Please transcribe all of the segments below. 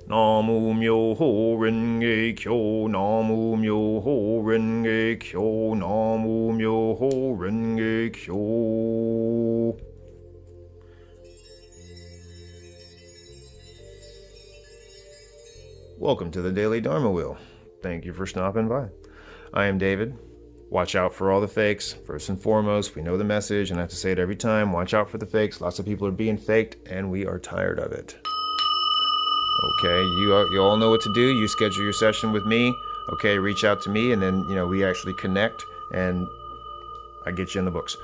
Namu Myoho Renge Kyo, Namu Myoho Renge Kyo, Namu Myoho Renge Kyo. Welcome to the Daily Dharma Wheel. Thank you for stopping by. I am David. Watch out for all the fakes. First and foremost, we know the message, and I have to say it every time. Watch out for the fakes. Lots of people are being faked, and we are tired of it. Okay, you all know what to do. You schedule your session with me. Okay, reach out to me, and then we actually connect, and I get you in the books.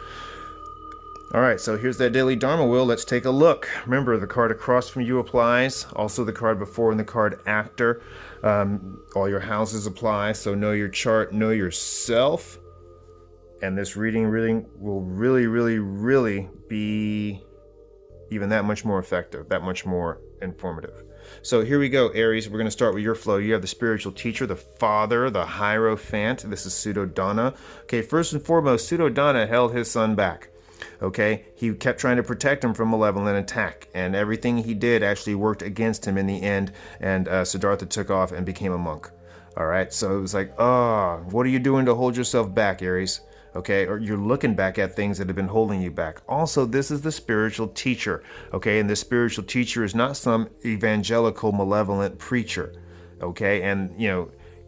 All right, so here's that Daily Dharma Wheel. Let's take a look. Remember, the card across from you applies. Also, the card before and the card after. All your houses apply. So know your chart, know yourself, and this reading will really be even that much more effective, that much more informative. So here we go, Aries. We're going to start with your flow. You have the spiritual teacher, the father, the Hierophant. This is Suddhodana. Okay, first and foremost, Suddhodana held his son back. Okay, he kept trying to protect him from malevolent attack, and everything he did actually worked against him in the end, and Siddhartha took off and became a monk. All right, so it was like, what are you doing to hold yourself back, Aries? Okay, or you're looking back at things that have been holding you back. Also, this is the spiritual teacher, okay, and the spiritual teacher is not some evangelical malevolent preacher, okay, and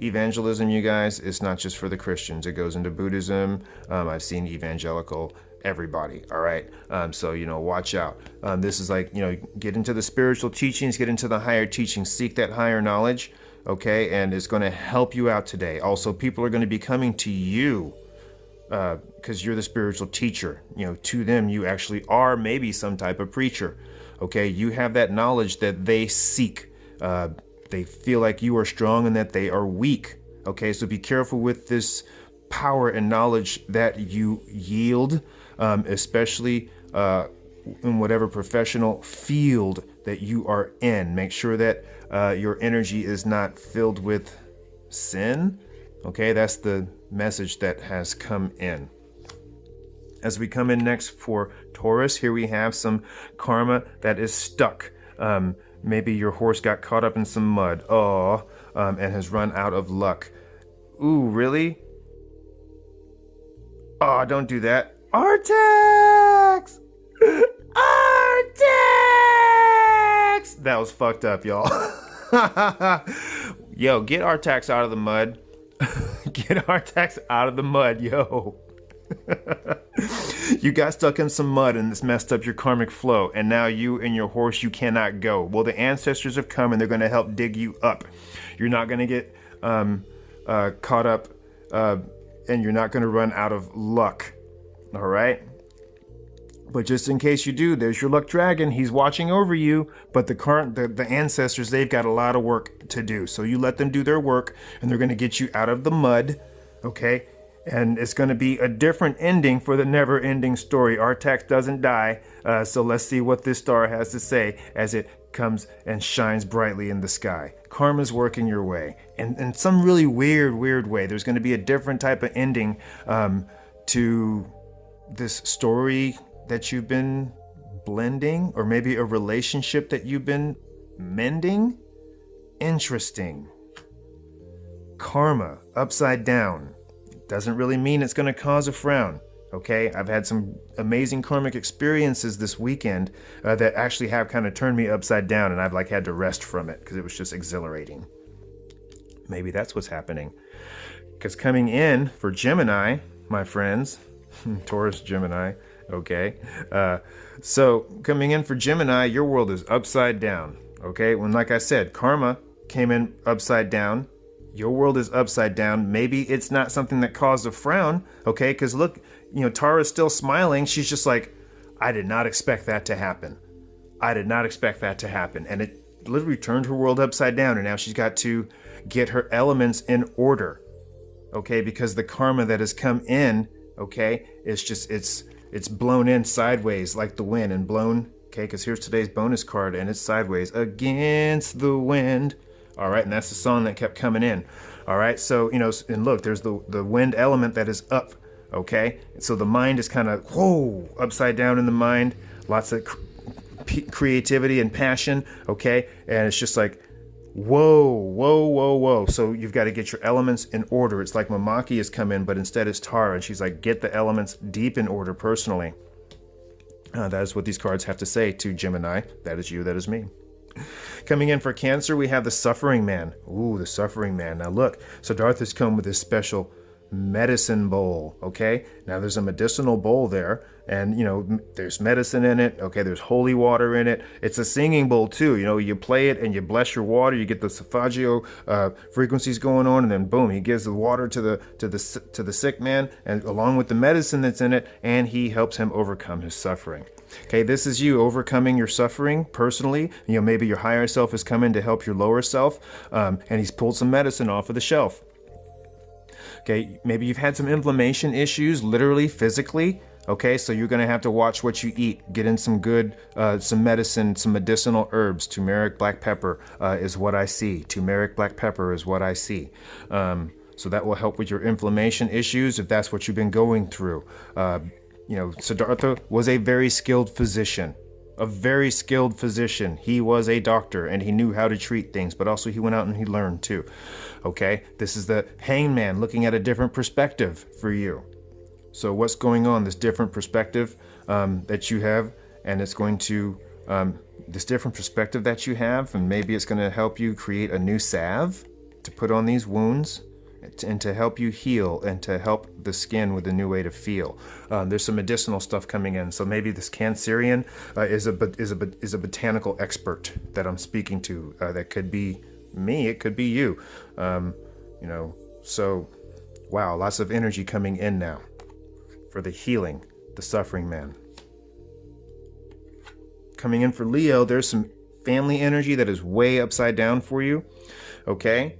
evangelism, you guys, is not just for the Christians. It goes into Buddhism. I've seen evangelical everybody. All right, so watch out. This is like, get into the spiritual teachings, get into the higher teachings, seek that higher knowledge, okay, and it's going to help you out today. Also, people are going to be coming to you because you're the spiritual teacher. To them, you actually are maybe some type of preacher. Okay, you have that knowledge that they seek. They feel like you are strong and that they are weak. Okay, so be careful with this power and knowledge that you yield, especially in whatever professional field that you are in. Make sure that your energy is not filled with sin. Okay, that's the message that has come in. As we come in next for Taurus, here we have some karma that is stuck. Maybe your horse got caught up in some mud, and has run out of luck. Ooh, really? Oh, don't do that. Artax! Artax! That was fucked up, y'all. Yo, get Artax out of the mud. Get Artax out of the mud, yo. You got stuck in some mud and this messed up your karmic flow, and now you and your horse, you cannot go. Well, the ancestors have come and they're going to help dig you up. You're not going to get caught up, and you're not going to run out of luck. All right? But just in case you do, there's your luck dragon. He's watching over you, but the ancestors, they've got a lot of work to do. So you let them do their work, and they're going to get you out of the mud, okay? And it's going to be a different ending for the never-ending story. Artax doesn't die, so let's see what this star has to say as it comes and shines brightly in the sky. Karma's working your way, and in some really weird way. There's going to be a different type of ending to this story that you've been blending, or maybe a relationship that you've been mending. Interesting. Karma upside down doesn't really mean it's going to cause a frown. Okay, I've had some amazing karmic experiences this weekend that actually have kind of turned me upside down, and I've had to rest from it because it was just exhilarating. Maybe that's what's happening. Because coming in for Gemini, my friends, Taurus, Gemini, okay, so coming in for Gemini, your world is upside down. Okay, when, like I said, karma came in upside down. Your world is upside down. Maybe it's not something that caused a frown, okay? Because look, Tara's still smiling. She's just like, I did not expect that to happen. I did not expect that to happen. And it literally turned her world upside down. And now she's got to get her elements in order, okay? Because the karma that has come in, okay, it's blown in sideways like the wind and blown, okay? Because here's today's bonus card, and it's sideways against the wind. All right, and that's the song that kept coming in. All right, so, and look, there's the wind element that is up, okay? So the mind is kind of, upside down in the mind, lots of creativity and passion, okay? And it's just like, Whoa, whoa, whoa, whoa. So you've got to get your elements in order. It's like Mamaki has come in, but instead it's Tara. And she's like, get the elements deep in order personally. That is what these cards have to say to Gemini. That is you, that is me. Coming in for Cancer, we have the Suffering Man. Ooh, the Suffering Man. Now look, Siddhartha's come with this special medicine bowl, okay? Now there's a medicinal bowl there, and there's medicine in it, okay? There's holy water in it. It's a singing bowl too. You play it and you bless your water, you get the Solfeggio frequencies going on, and then boom, he gives the water to the sick man, and along with the medicine that's in it, and he helps him overcome his suffering. Okay, this is you overcoming your suffering personally. Maybe your higher self has come in to help your lower self, and he's pulled some medicine off of the shelf. Okay, maybe you've had some inflammation issues, literally, physically. Okay, so you're going to have to watch what you eat. Get in some good, some medicine, some medicinal herbs. Turmeric, black pepper is what I see. Turmeric, black pepper is what I see. So that will help with your inflammation issues if that's what you've been going through. Siddhartha was a very skilled physician. A very skilled physician. He was a doctor and he knew how to treat things, but also he went out and he learned too. Okay, this is the hangman looking at a different perspective for you. So what's going on? This different perspective that you have, and it's going to, this different perspective that you have, and maybe it's going to help you create a new salve to put on these wounds and to help you heal and to help the skin with a new way to feel. There's some medicinal stuff coming in. So maybe this Cancerian is a botanical expert that I'm speaking to. That could be me. It could be you. So wow, lots of energy coming in now for the healing, the Suffering Man. Coming in for Leo, there's some family energy that is way upside down for you. Okay.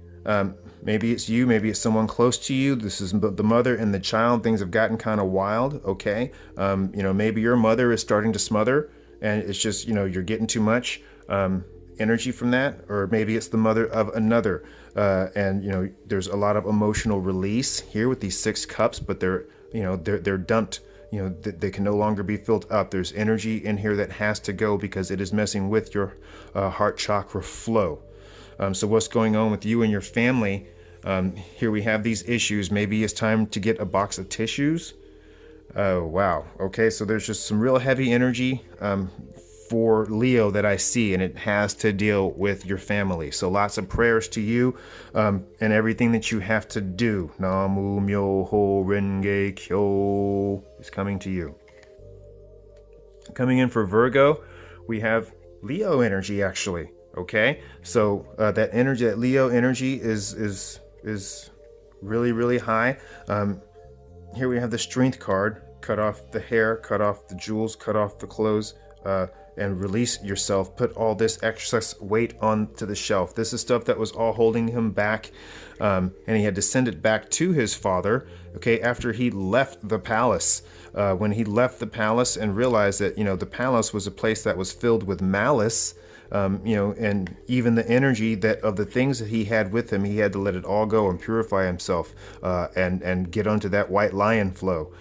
Maybe it's you, maybe it's someone close to you. This is the mother and the child. Things have gotten kind of wild, okay? Maybe your mother is starting to smother and it's just, you're getting too much energy from that. Or maybe it's the mother of another. And there's a lot of emotional release here with these 6 cups, but they're dumped. They can no longer be filled up. There's energy in here that has to go because it is messing with your heart chakra flow. So what's going on with you and your family? Here we have these issues. Maybe it's time to get a box of tissues. Oh, wow. Okay, so there's just some real heavy energy for Leo that I see, and it has to deal with your family. So lots of prayers to you and everything that you have to do. Namu Myoho Renge Kyo is coming to you. Coming in for Virgo, we have Leo energy, actually. Okay, so that energy, that Leo energy is really, really high. Here we have the Strength card. Cut off the hair, cut off the jewels, cut off the clothes, and release yourself. Put all this excess weight onto the shelf. This is stuff that was all holding him back, and he had to send it back to his father, okay, after he left the palace. When he left the palace and realized that, the palace was a place that was filled with malice, and even the energy that of the things that he had with him, he had to let it all go and purify himself and get onto that white lion flow.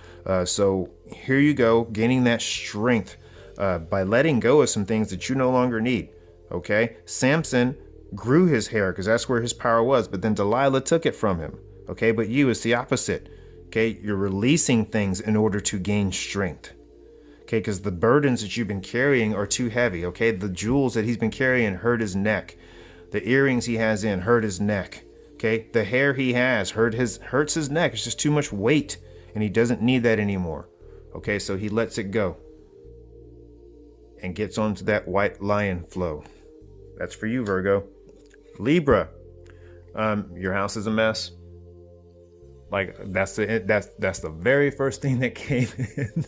So here you go, gaining that strength by letting go of some things that you no longer need. Okay, Samson grew his hair because that's where his power was, but then Delilah took it from him. Okay, but you, it's the opposite. Okay, you're releasing things in order to gain strength. Okay, because the burdens that you've been carrying are too heavy. Okay, the jewels that he's been carrying hurt his neck. The earrings he has in hurt his neck. Okay, the hair he has hurts his neck. It's just too much weight, and he doesn't need that anymore. Okay, so he lets it go and gets onto that white lion flow. That's for you, Virgo. Libra, your house is a mess. Like that's the very first thing that came in.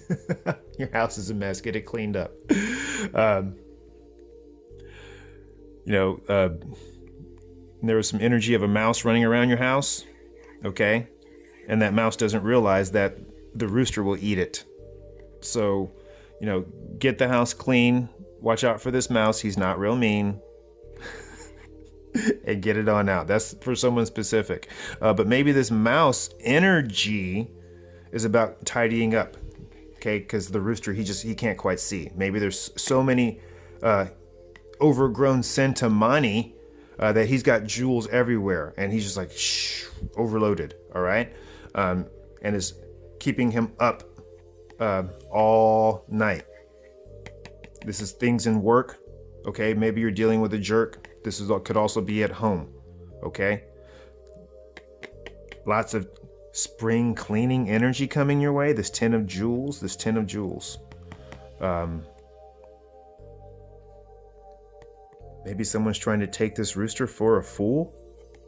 Your house is a mess. Get it cleaned up. There was some energy of a mouse running around your house. Okay, and that mouse doesn't realize that the rooster will eat it. So, get the house clean. Watch out for this mouse. He's not real mean. And get it on out. That's for someone specific. But maybe this mouse energy is about tidying up. Okay, because the rooster, he can't quite see. Maybe there's so many overgrown sentimani that he's got jewels everywhere, and he's just like overloaded. All right, and is keeping him up all night. This is things in work. Okay, maybe you're dealing with a jerk. This could also be at home. Okay, lots of spring cleaning energy coming your way. This 10 of jewels. Maybe someone's trying to take this rooster for a fool.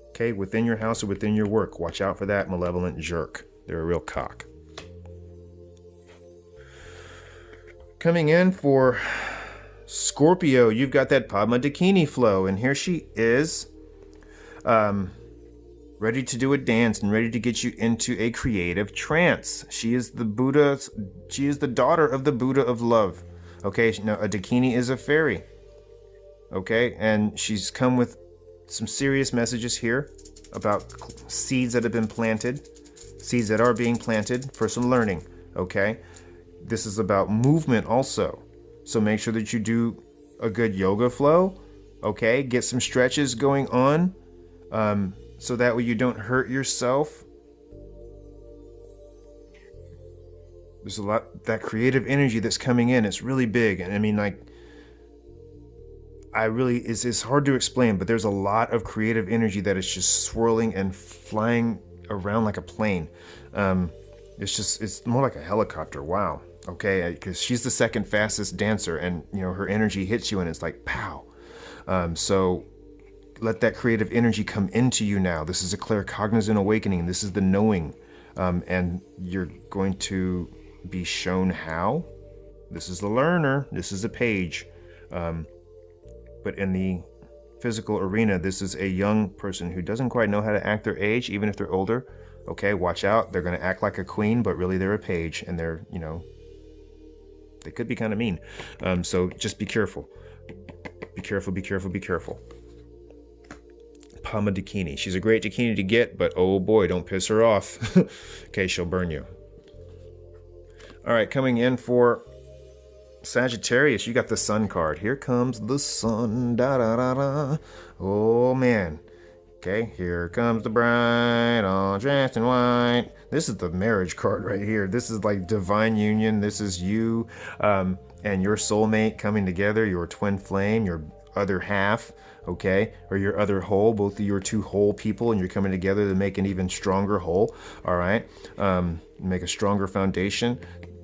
Okay, within your house or within your work. Watch out for that malevolent jerk. They're a real cock. Coming in for Scorpio, you've got that Padma Dakini flow, and here she is, ready to do a dance and ready to get you into a creative trance. She is the Buddha. She is the daughter of the Buddha of love. Okay, now a Dakini is a fairy. Okay, and she's come with some serious messages here about seeds that have been planted, seeds that are being planted for some learning. Okay, this is about movement also. So make sure that you do a good yoga flow. Okay, get some stretches going on. So that way you don't hurt yourself. There's a lot, that creative energy that's coming in, it's really big. And I mean, like, it's hard to explain, but there's a lot of creative energy that is just swirling and flying around like a plane. It's more like a helicopter. Wow. Okay, because she's the second fastest dancer, and her energy hits you and it's like pow. So let that creative energy come into you now. This is a claircognizant awakening. This is the knowing, and you're going to be shown how. This is the learner. This is a page. But in the physical arena, this is a young person who doesn't quite know how to act their age, even if they're older. Okay, watch out. They're going to act like a queen, but really they're a page, and they're, they could be kind of mean. So just be careful. Be careful, be careful, be careful. Padma Dakini. She's a great Dakini to get, but oh boy, don't piss her off. Okay, she'll burn you. All right, coming in for Sagittarius, you got the Sun card. Here comes the sun. Da da da da. Oh man. Okay, here comes the bride, all dressed in white. This is the marriage card right here. This is like divine union. This is you and your soulmate coming together, your twin flame, your other half, okay, or your other whole. Both of you are two whole people, and you're coming together to make an even stronger whole. All right, make a stronger foundation.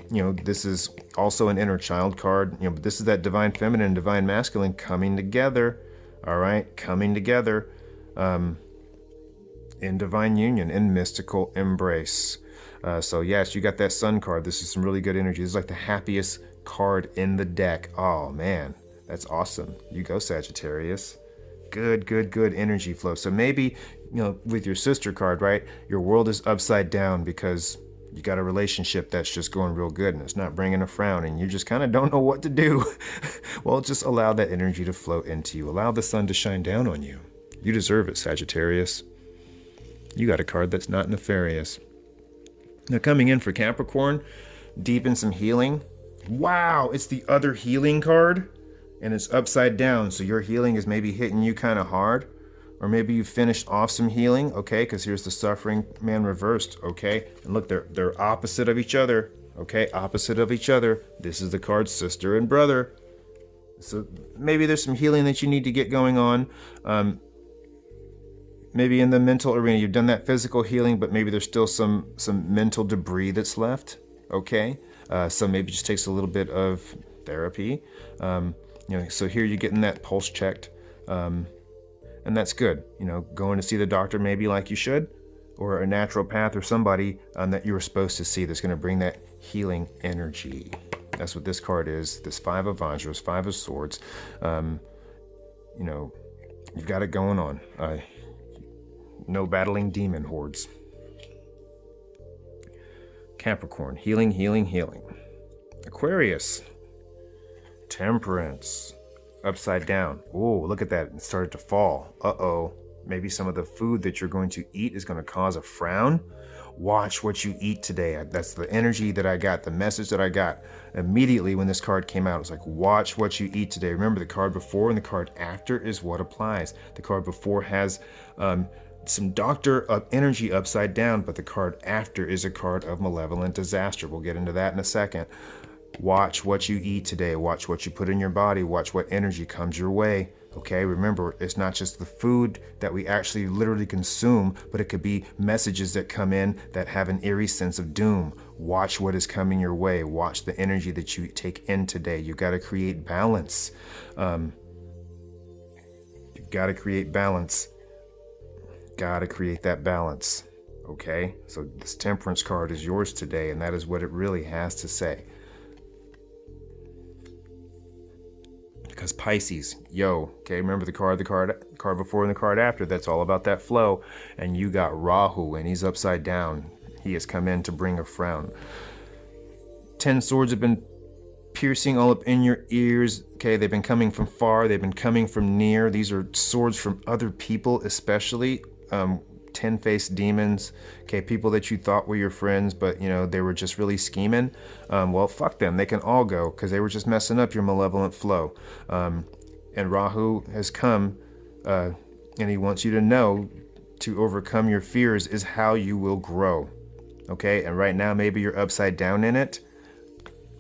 This is also an inner child card. But this is that divine feminine, divine masculine coming together. All right, coming together. In divine union, in mystical embrace. So yes, you got that Sun card. This is some really good energy. This is like the happiest card in the deck. Oh man, that's awesome. You go, Sagittarius. Good energy flow. So maybe, with your sister card, right, your world is upside down because you got a relationship that's just going real good and it's not bringing a frown and you just kind of don't know what to do. Well, just allow that energy to flow into you. Allow the sun to shine down on you. You deserve it, Sagittarius. You got a card that's not nefarious. Now coming in for Capricorn, deepen some healing. Wow, it's the other healing card and it's upside down. So your healing is maybe hitting you kind of hard, or maybe you finished off some healing. Okay, because here's the suffering man reversed. Okay, and look, they're opposite of each other. Okay, opposite of each other. This is the card sister and brother. So maybe there's some healing that you need to get going on. Maybe in the mental arena, you've done that physical healing, but maybe there's still some mental debris that's left. Okay, so maybe it just takes a little bit of therapy. So here you're getting that pulse checked, and that's good. Going to see the doctor maybe like you should, or a naturopath or somebody that you were supposed to see that's going to bring that healing energy. That's what this card is. This Five of Vajras, Five of Swords. You've got it going on. No battling demon hordes. Capricorn, healing, healing, healing. Aquarius, temperance, upside down. Oh, look at that. It started to fall. Uh-oh. Maybe some of the food that you're going to eat is going to cause a frown. Watch what you eat today. That's the energy that I got, the message that I got immediately when this card came out. It was like, watch what you eat today. Remember, the card before and the card after is what applies. The card before has some doctor energy upside down, but the card after is a card of malevolent disaster. We'll get into that in a second. Watch what you eat today. Watch what you put in your body. Watch what energy comes your way. Okay, remember, it's not just the food that we actually literally consume, but it could be messages that come in that have an eerie sense of doom. Watch what is coming your way. Watch the energy that you take in today. You got to create balance. You got to create balance. Got to create that balance. Okay, so this Temperance card is yours today, and that is what it really has to say. Because Pisces, okay, remember the card before and the card after, that's all about that flow. And you got Rahu, and he's upside down. He has come in to bring a frown. 10 swords have been piercing all up in your ears. Okay, they've been coming from far, they've been coming from near. These are swords from other people, especially 10-faced demons. Okay, people that you thought were your friends, but they were just really scheming. Well, fuck them. They can all go, because they were just messing up your malevolent flow. And Rahu has come, and he wants you to know to overcome your fears is how you will grow. Okay, and right now maybe you're upside down in it.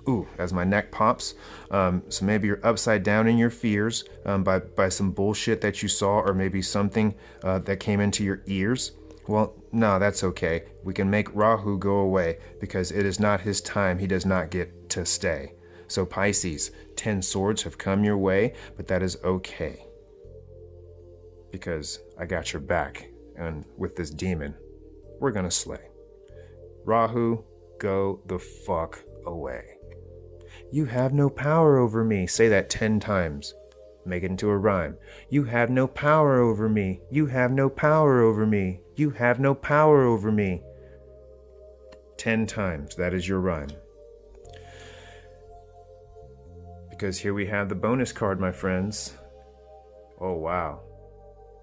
Ooh, as my neck pops. So maybe you're upside down in your fears by some bullshit that you saw, or maybe something that came into your ears. Well, no, that's okay. We can make Rahu go away, because it is not his time. He does not get to stay. So Pisces, 10 swords have come your way, but that is okay, because I got your back, and with this demon, we're gonna slay. Rahu, go the fuck away. You have no power over me. Say that 10 times. Make it into a rhyme. You have no power over me. You have no power over me. You have no power over me. 10 times. That is your rhyme. Because here we have the bonus card, my friends. Oh, wow.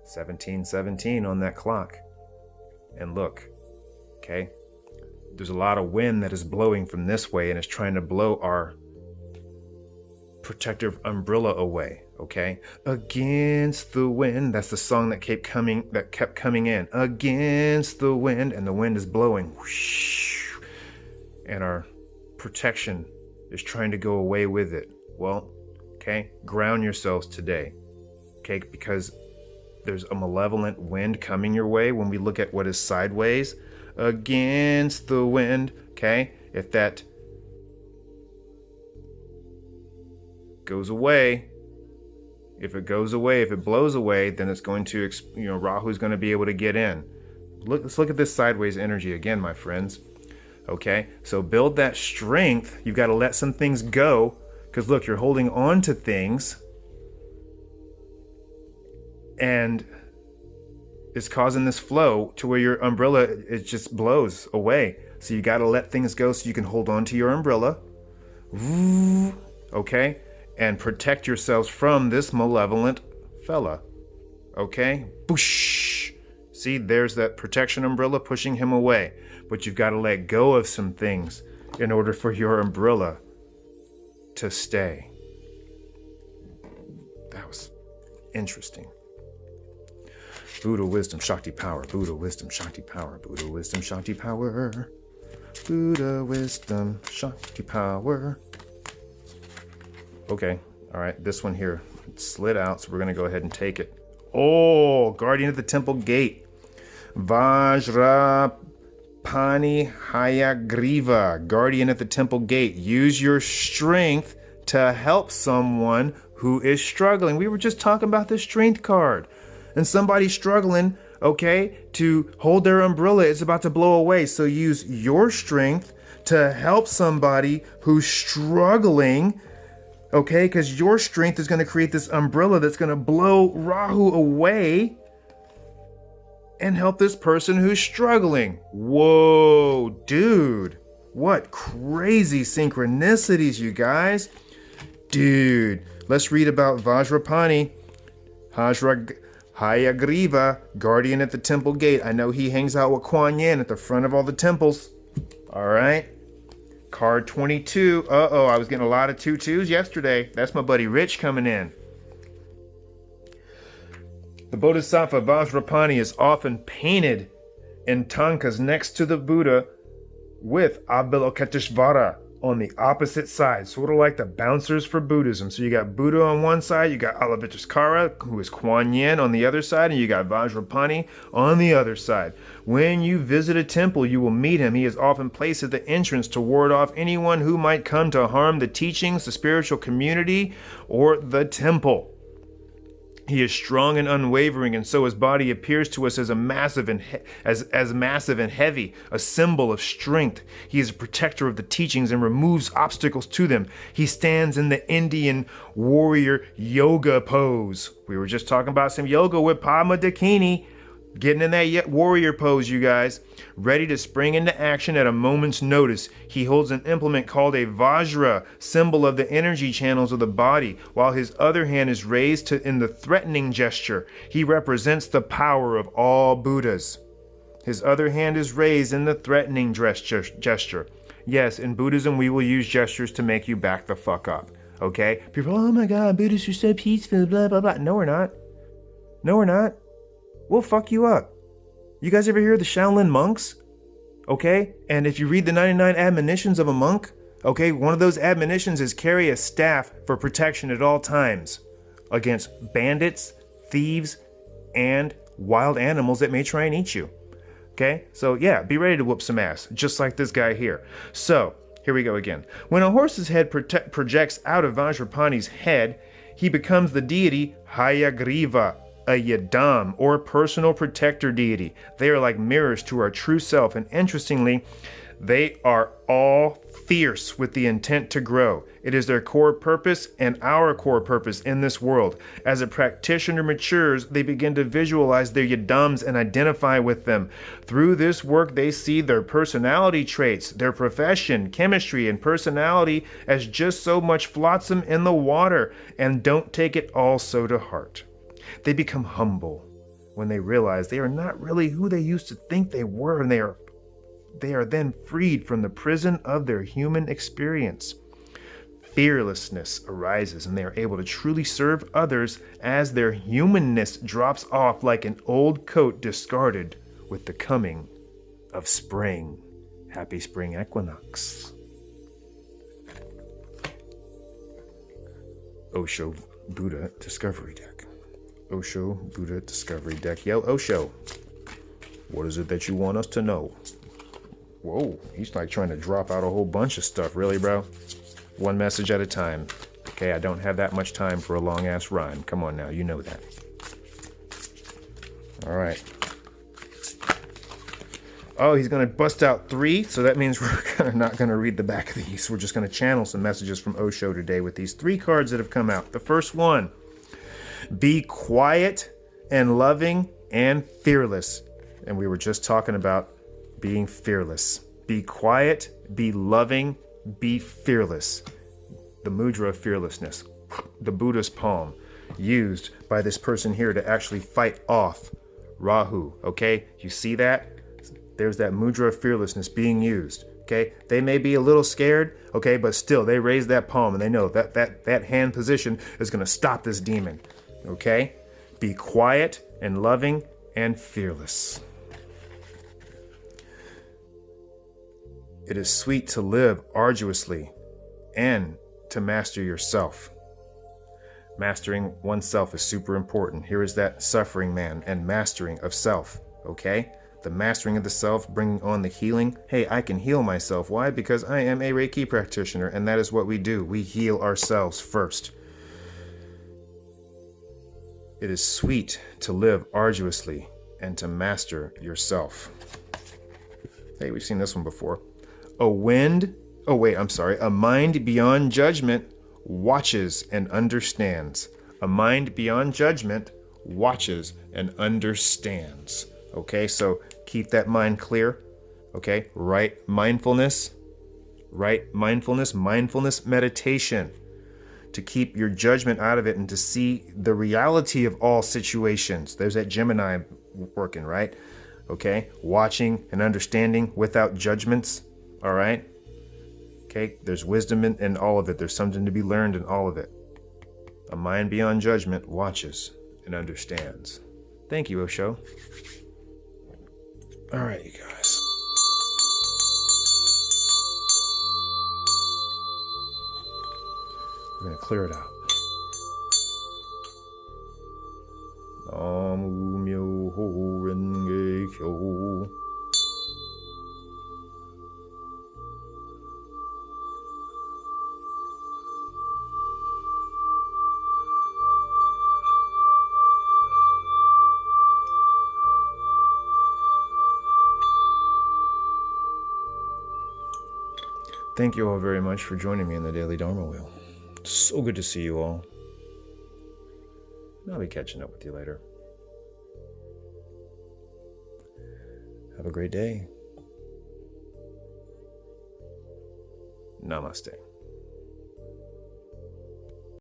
1717 on that clock. And look, okay? There's a lot of wind that is blowing from this way, and it's trying to blow our protective umbrella away. Okay, against the wind. That's the song that kept coming in. Against the wind, and the wind is blowing, whoosh, and our protection is trying to go away with it. Well, okay, ground yourselves today. Okay, because there's a malevolent wind coming your way. When we look at what is sideways, against the wind. Okay, if that goes away, if it blows away, then it's going to, Rahu's going to be able to get in. Let's look at this sideways energy again, my friends. Okay, so build that strength. You've got to let some things go, because look, you're holding on to things, and it's causing this flow to where your umbrella, it just blows away. So you got to let things go so you can hold on to your umbrella. Okay? And protect yourselves from this malevolent fella. Okay? Boosh! See, there's that protection umbrella pushing him away. But you've got to let go of some things in order for your umbrella to stay. That was interesting. Buddha wisdom, Shakti power. Buddha wisdom, Shakti power. Buddha wisdom, Shakti power. Buddha wisdom, Shakti power. Okay, all right, this one here slid out, so we're going to go ahead and take it. Oh, Guardian of the Temple Gate. Vajrapani Hayagriva, Guardian at the Temple Gate. Use your strength to help someone who is struggling. We were just talking about the strength card. And somebody's struggling, okay, to hold their umbrella. It's about to blow away. So use your strength to help somebody who's struggling, okay, because your strength is going to create this umbrella that's going to blow Rahu away and help this person who's struggling. Whoa, dude. What crazy synchronicities, you guys. Dude, let's read about Vajrapani. Hayagriva, guardian at the temple gate. I know he hangs out with Kuan Yin at the front of all the temples. All right. Card 22. Uh-oh, I was getting a lot of 2-2s yesterday. That's my buddy Rich coming in. The Bodhisattva Vajrapani is often painted in tankas next to the Buddha with Avalokiteshvara on the opposite side, sort of like the bouncers for Buddhism. So you got Buddha on one side, you got Avalokiteshvara, who is Kuan Yin, on the other side, and you got Vajrapani on the other side. When you visit a temple, you will meet him. He is often placed at the entrance to ward off anyone who might come to harm the teachings, the spiritual community, or the temple. He is strong and unwavering, and so his body appears to us as massive and heavy, a symbol of strength. He is a protector of the teachings and removes obstacles to them. He stands in the Indian warrior yoga pose. We were just talking about some yoga with Padma Dakini. Getting in that warrior pose, you guys. Ready to spring into action at a moment's notice. He holds an implement called a Vajra, symbol of the energy channels of the body, while his other hand is raised in the threatening gesture. He represents the power of all Buddhas. His other hand is raised in the threatening gesture. Yes, in Buddhism, we will use gestures to make you back the fuck up. Okay? People, oh my God, Buddhists are so peaceful, blah, blah, blah. No, we're not. No, we're not. We'll fuck you up. You guys ever hear of the Shaolin monks? Okay? And if you read the 99 admonitions of a monk, okay, one of those admonitions is carry a staff for protection at all times against bandits, thieves, and wild animals that may try and eat you. Okay? So yeah, be ready to whoop some ass, just like this guy here. So, here we go again. When a horse's head projects out of Vajrapani's head, he becomes the deity Hayagriva, a Yadam, or personal protector deity. They are like mirrors to our true self, and interestingly, they are all fierce with the intent to grow. It is their core purpose and our core purpose in this world. As a practitioner matures, they begin to visualize their Yadams and identify with them. Through this work, they see their personality traits, their profession, chemistry, and personality as just so much flotsam in the water, and don't take it all so to heart. They become humble when they realize they are not really who they used to think they were, and they are then freed from the prison of their human experience. Fearlessness arises, and they are able to truly serve others as their humanness drops off like an old coat discarded with the coming of spring. Happy spring equinox. Osho Buddha Discovery Deck. Osho Buddha Discovery Deck. Yo, Osho, what is it that you want us to know? Whoa, he's like trying to drop out a whole bunch of stuff. Really, bro? One message at a time. Okay, I don't have that much time for a long-ass rhyme. Come on now, you know that. All right. Oh, he's going to bust out 3, so that means we're not going to read the back of these. We're just going to channel some messages from Osho today with these 3 cards that have come out. The first one. Be quiet and loving and fearless. And we were just talking about being fearless. Be quiet, be loving, be fearless. The mudra of fearlessness, the Buddha's palm, used by this person here to actually fight off Rahu. Okay, you see that? There's that mudra of fearlessness being used. Okay, they may be a little scared, okay, but still they raise that palm and they know that hand position is going to stop this demon. Okay? Be quiet and loving and fearless. It is sweet to live arduously and to master yourself. Mastering oneself is super important. Here is that suffering man and mastering of self. Okay? The mastering of the self, bringing on the healing. Hey, I can heal myself. Why? Because I am a Reiki practitioner, and that is what we do. We heal ourselves first. It is sweet to live arduously and to master yourself. Hey, we've seen this one before. A mind beyond judgment watches and understands. A mind beyond judgment watches and understands. Okay, so keep that mind clear. Okay, mindfulness meditation. to keep your judgment out of it and to see the reality of all situations. There's that Gemini working, right? Okay, watching and understanding without judgments. All right. Okay, there's wisdom in all of it. There's something to be learned in all of it. A mind beyond judgment watches and understands. Thank you, Osho. All right, you guys. We're going to clear it out. Namu Myoho Renge Kyo. Thank you all very much for joining me in the Daily Dharma Wheel. So good to see you all. I'll be catching up with you later. Have a great day. Namaste.